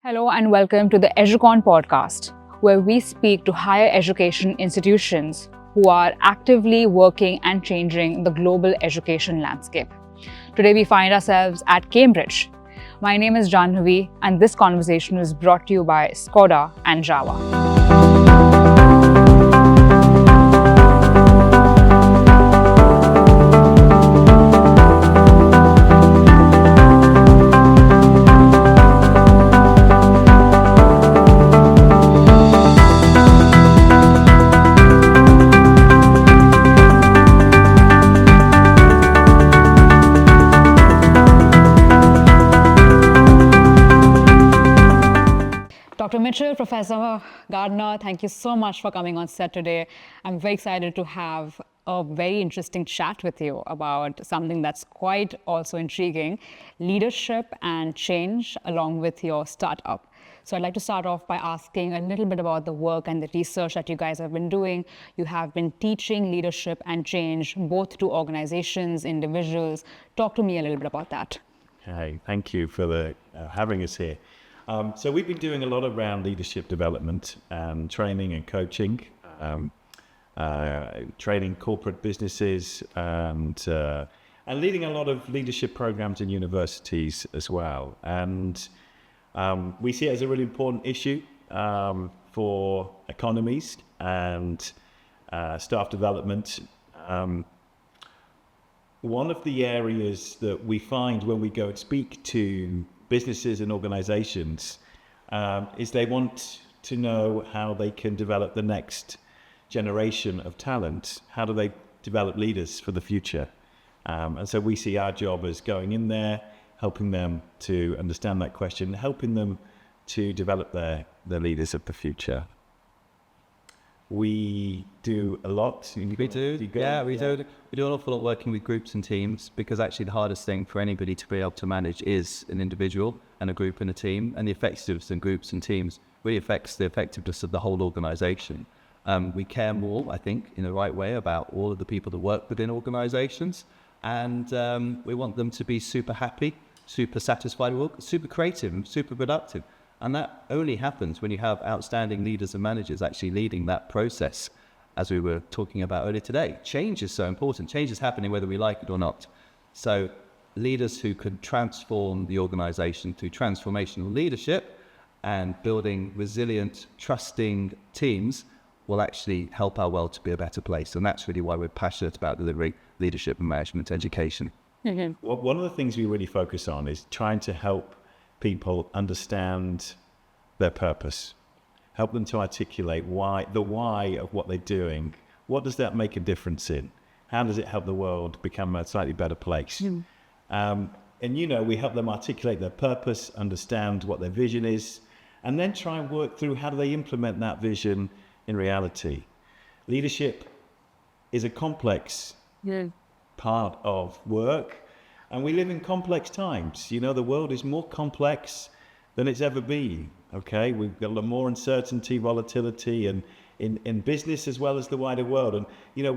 Hello and welcome to the EduCon Podcast, where we speak to higher education institutions who are actively working and changing the global education landscape. Today we find ourselves at Cambridge. My name is Janhavi and this conversation is brought to you by Skoda and Java. Dr. Mitchell, Professor Gardner, thank you so much for coming on set today. I'm very excited to have a very interesting chat with you about something that's quite also intriguing, leadership and change along with your startup. So I'd like to start off by asking a little bit about the work and the research that you guys have been doing. You have been teaching leadership and change both to organizations, individuals. Talk to me a little bit about that. Hey, thank you for having us here. So we've been doing a lot around leadership development and training and coaching, training corporate businesses and leading a lot of leadership programs in universities as well. And we see it as a really important issue for economies and staff development. One of the areas that we find when we go and speak to businesses and organizations is they want to know how they can develop the next generation of talent. How do they develop leaders for the future? And so we see our job as going in there, helping them to understand that question, helping them to develop their leaders of the future. We do a lot. We do. We do an awful lot working with groups and teams, because actually the hardest thing for anybody to be able to manage is an individual and a group and a team, and the effectiveness in groups and teams really affects the effectiveness of the whole organization. We care more, I think, in the right way about all of the people that work within organizations, and we want them to be super happy, super satisfied, super creative and super productive. And that only happens when you have outstanding leaders and managers actually leading that process, as we were talking about earlier today. Change is so important. Change is happening whether we like it or not. So leaders who can transform the organization through transformational leadership and building resilient, trusting teams will actually help our world to be a better place. And that's really why we're passionate about delivering leadership and management education. Mm-hmm. Well, one of the things we really focus on is trying to help people understand their purpose, help them to articulate the why of what they're doing. What does that make a difference in? How does it help the world become a slightly better place? And we help them articulate their purpose, understand what their vision is, and then try and work through how do they implement that vision in reality. Leadership is a complex part of work. And we live in complex times. The world is more complex than it's ever been, okay? We've got a lot more uncertainty, volatility, and in business as well as the wider world. And,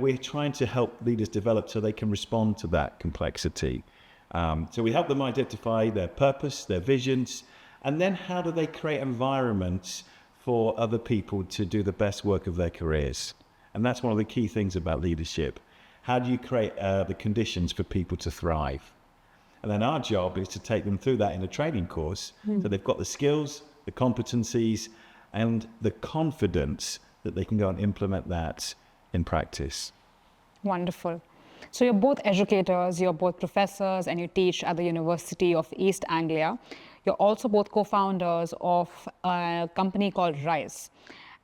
we're trying to help leaders develop so they can respond to that complexity. So we help them identify their purpose, their visions, and then how do they create environments for other people to do the best work of their careers? And that's one of the key things about leadership. How do you create the conditions for people to thrive? And then our job is to take them through that in a training course, so they've got the skills, the competencies, and the confidence that they can go and implement that in practice. Wonderful. So you're both educators, you're both professors, and you teach at the University of East Anglia. You're also both co-founders of a company called Rise.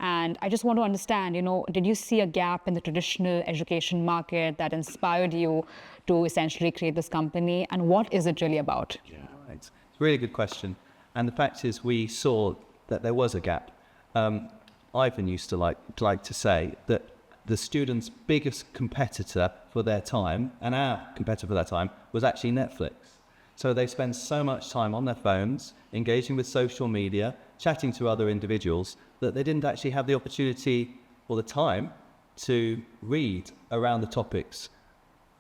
And I just want to understand, did you see a gap in the traditional education market that inspired you to essentially create this company? And what is it really about? Yeah, right. It's a really good question. And the fact is we saw that there was a gap. Ivan used to like to say that the students' biggest competitor for their time, and our competitor for their time, was actually Netflix. So they spend so much time on their phones, engaging with social media, chatting to other individuals, that they didn't actually have the opportunity or the time to read around the topics,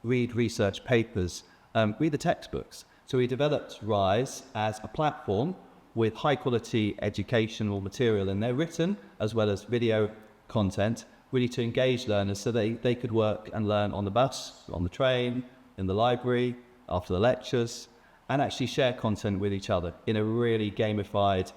read research papers, read the textbooks. So we developed Rise as a platform with high quality educational material in there, written as well as video content, really to engage learners so they could work and learn on the bus, on the train, in the library, after the lectures, and actually share content with each other in a really gamified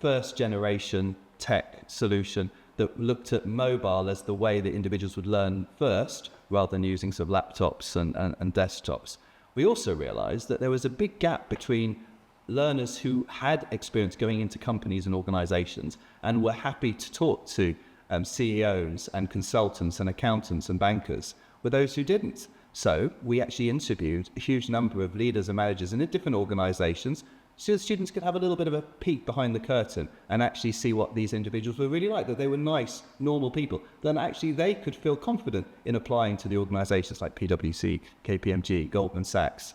first generation tech solution that looked at mobile as the way that individuals would learn first, rather than using sort of laptops and desktops. We also realized that there was a big gap between learners who had experience going into companies and organizations and were happy to talk to CEOs and consultants and accountants and bankers, with those who didn't. So we actually interviewed a huge number of leaders and managers in different organizations, so the students could have a little bit of a peek behind the curtain and actually see what these individuals were really like, that they were nice, normal people. Then actually they could feel confident in applying to the organizations like PwC, KPMG, Goldman Sachs,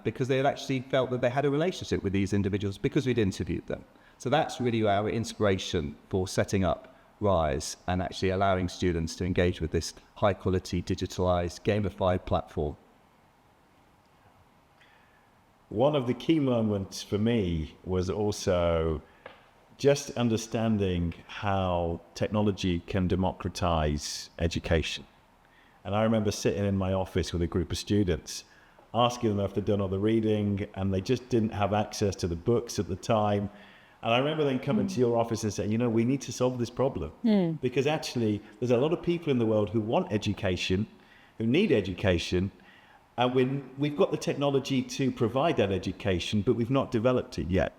because they had actually felt that they had a relationship with these individuals because we'd interviewed them. So that's really our inspiration for setting up Rise and actually allowing students to engage with this high quality, digitalized, gamified platform. One of the key moments for me was also just understanding how technology can democratize education. And I remember sitting in my office with a group of students, asking them if they'd done all the reading, and they just didn't have access to the books at the time. And I remember then coming to your office and saying, you know, we need to solve this problem. Because actually, there's a lot of people in the world who want education, who need education, and we've got the technology to provide that education, but we've not developed it yet.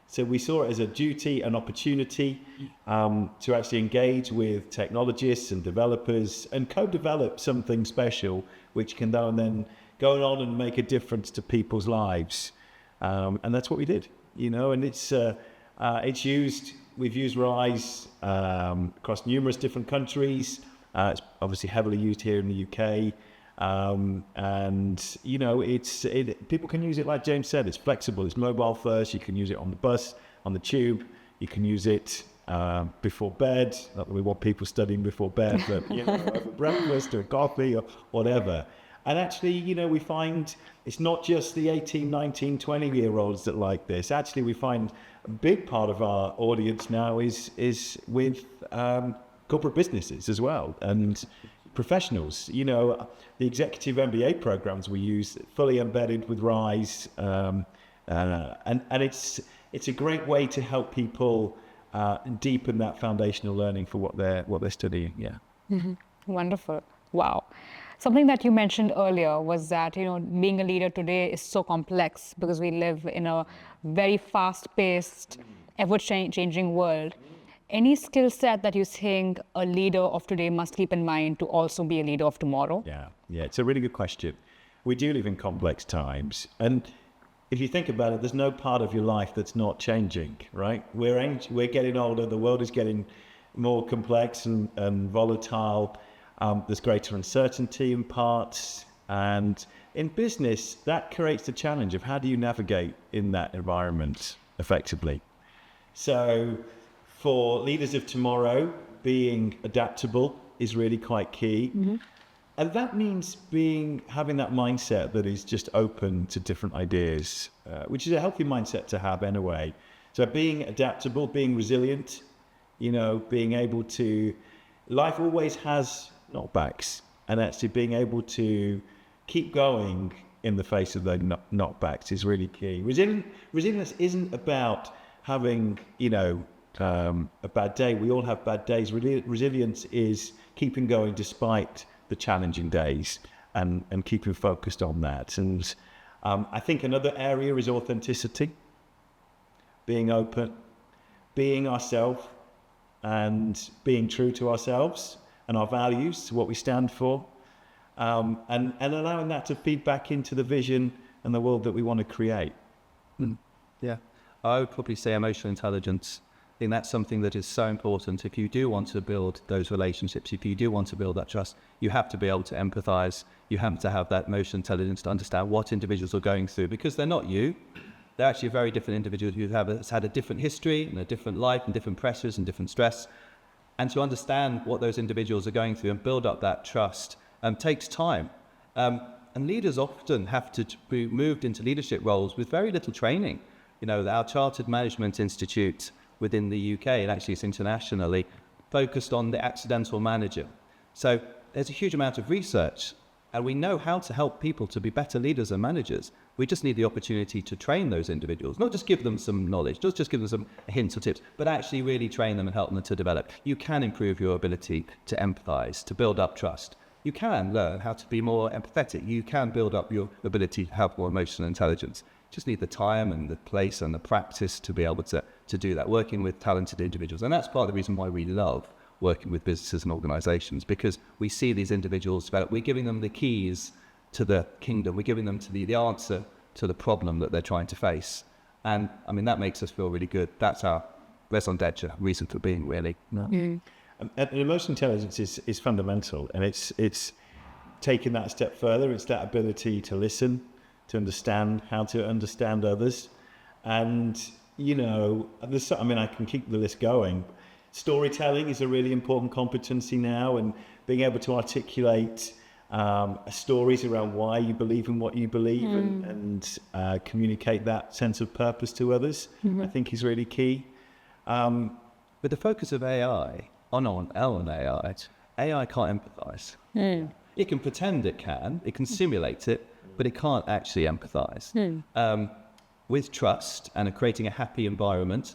So we saw it as a duty, an opportunity to actually engage with technologists and developers and co-develop something special, which can then go on and make a difference to people's lives. And that's what we did, you know, and we've used Rise across numerous different countries. It's obviously heavily used here in the UK. And you know, people can use it, like James said, it's flexible, it's mobile first. You can use it on the bus, on the tube. You can use it before bed. Not that we want people studying before bed, but you know, over breakfast or coffee or whatever. And actually, you know, we find it's not just the 18, 19, 20-year-olds that like this. Actually, we find a big part of our audience now is with corporate businesses as well, and professionals. You know, the executive MBA programs we use fully embedded with Rise, and it's a great way to help people deepen that foundational learning for what they're studying. Yeah. Mm-hmm. Wonderful. Wow. Something that you mentioned earlier was that, you know, being a leader today is so complex because we live in a very fast-paced, ever-changing world. Any skill set that you think a leader of today must keep in mind to also be a leader of tomorrow? Yeah, it's a really good question. We do live in complex times, and if you think about it, there's no part of your life that's not changing, right? We're getting older, the world is getting more complex and volatile. There's greater uncertainty in parts, and in business, that creates the challenge of how do you navigate in that environment effectively. So for leaders of tomorrow, being adaptable is really quite key. Mm-hmm. And that means having that mindset that is just open to different ideas, which is a healthy mindset to have anyway. So being adaptable, being resilient, you know, being able to, life always has knockbacks, and actually being able to keep going in the face of those knockbacks is really key. Resilience isn't about having, you know, a bad day. We all have bad days. Resilience is keeping going despite the challenging days and keeping focused on that. And I think another area is authenticity, being open, being ourselves and being true to ourselves and our values, what we stand for, and allowing that to feed back into the vision and the world that we want to create. Yeah, I would probably say emotional intelligence. I think that's something that is so important. If you do want to build those relationships, if you do want to build that trust, you have to be able to empathize. You have to have that emotional intelligence to understand what individuals are going through, because they're not you. They're actually very different individuals who have had a different history and a different life and different pressures and different stress. And to understand what those individuals are going through and build up that trust takes time. And leaders often have to be moved into leadership roles with very little training. Our Chartered Management Institute within the UK, and actually it's internationally, focused on the accidental manager. So there's a huge amount of research, and we know how to help people to be better leaders and managers. We just need the opportunity to train those individuals, not just give them some knowledge, not just give them some hints or tips, but actually really train them and help them to develop. You can improve your ability to empathize, to build up trust. You can learn how to be more empathetic. You can build up your ability to have more emotional intelligence. You just need the time and the place and the practice to be able to do that, working with talented individuals. And that's part of the reason why we love working with businesses and organizations, because we see these individuals develop. We're giving them the keys to the kingdom. We're giving them to the answer to the problem that they're trying to face. And I mean, that makes us feel really good. That's our raison d'etre, reason for being, really. And emotional intelligence is fundamental, and it's taking that a step further. It's that ability to listen, to understand, how to understand others. And, I can keep the list going. Storytelling is a really important competency now, and being able to articulate stories around why you believe in what you believe and communicate that sense of purpose to others, I think is really key. With the focus of AI, on AI, AI can't empathize. It can pretend it can simulate it, but it can't actually empathize. With trust and creating a happy environment,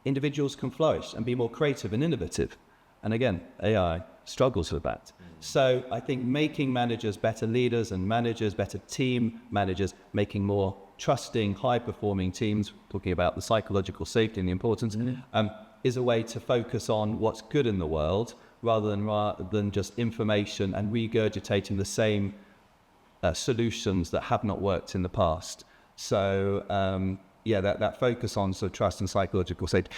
individuals can flourish and be more creative and innovative. And again, AI struggles with that. So I think making managers better leaders and managers, better team managers, making more trusting, high-performing teams, talking about the psychological safety and the importance, is a way to focus on what's good in the world rather than just information and regurgitating the same solutions that have not worked in the past. So that focus on sort of trust and psychological safety.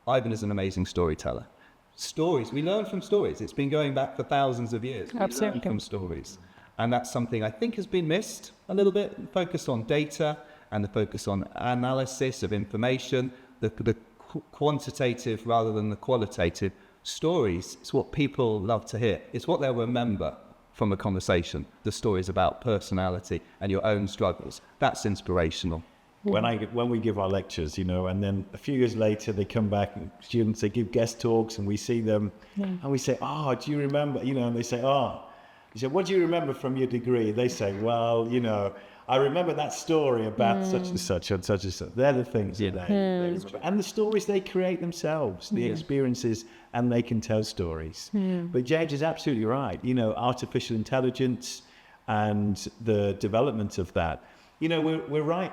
Ivan is an amazing storyteller. Stories, we learn from stories. It's been going back for thousands of years. Absolutely. We learn from stories. And that's something I think has been missed a little bit, focus on data and the focus on analysis of information, the quantitative rather than the qualitative. Stories, it's what people love to hear. It's what they'll remember from a conversation, the stories about personality and your own struggles. That's inspirational. When we give our lectures, and then a few years later they come back and students, they give guest talks and we see them and we say, do you remember, and they say, you say, what do you remember from your degree? They say, well, I remember that story about such and such and such and such. They're the things that they remember. And the stories they create themselves, the experiences, and they can tell stories. But James is absolutely right. Artificial intelligence and the development of that. We're right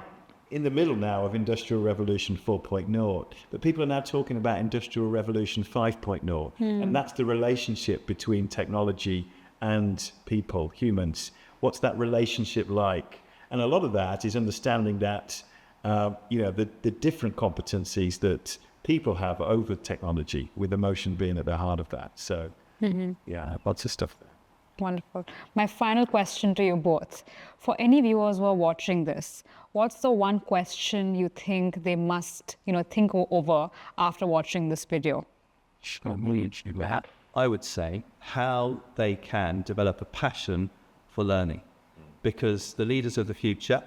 in the middle now of Industrial Revolution 4.0, but people are now talking about Industrial Revolution 5.0, and that's the relationship between technology and people, humans. What's that relationship like? And a lot of that is understanding that, the different competencies that people have over technology, with emotion being at the heart of that. So, lots of stuff there. Wonderful. My final question to you both. For any viewers who are watching this, what's the one question you think they must, think over after watching this video? I would say how they can develop a passion for learning, because the leaders of the future,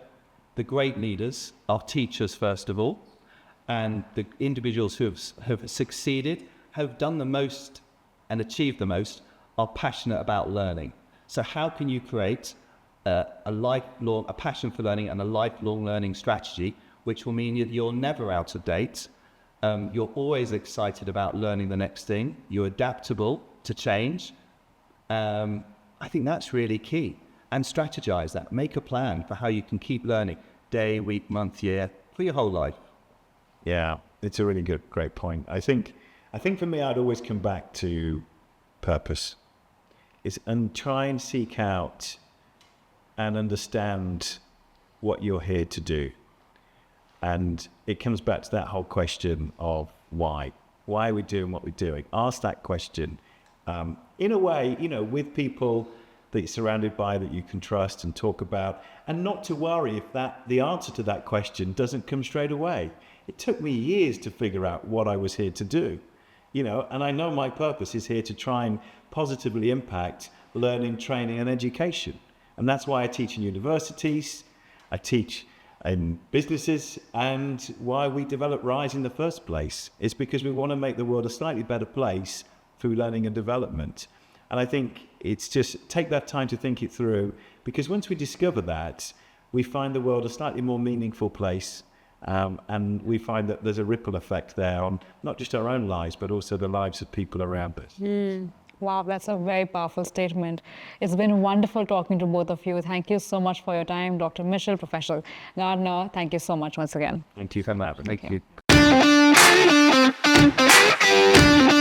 the great leaders, are teachers first of all, and the individuals who have succeeded, have done the most and achieved the most, are passionate about learning. So how can you create a passion for learning and a lifelong learning strategy, which will mean you're never out of date, you're always excited about learning the next thing, you're adaptable to change. I think that's really key. And strategize that, make a plan for how you can keep learning day, week, month, year, for your whole life. Yeah, it's a really great point. I think for me, I'd always come back to purpose. And try and seek out and understand what you're here to do. And it comes back to that whole question of why. Why are we doing what we're doing? Ask that question in a way, with people that you're surrounded by, that you can trust and talk about, and not to worry if the answer to that question doesn't come straight away. It took me years to figure out what I was here to do. And I know my purpose is here to try and positively impact learning, training, and education. And that's why I teach in universities. I teach in businesses, and why we developed Rise in the first place. It's because we want to make the world a slightly better place through learning and development. And I think it's just take that time to think it through, because once we discover that, we find the world a slightly more meaningful place. And we find that there's a ripple effect there on not just our own lives, but also the lives of people around us. Wow, that's a very powerful statement. It's been wonderful talking to both of you. Thank you so much for your time, Dr. Mitchell, Professor Gardner. Thank you so much once again. Thank you for that. Thank you.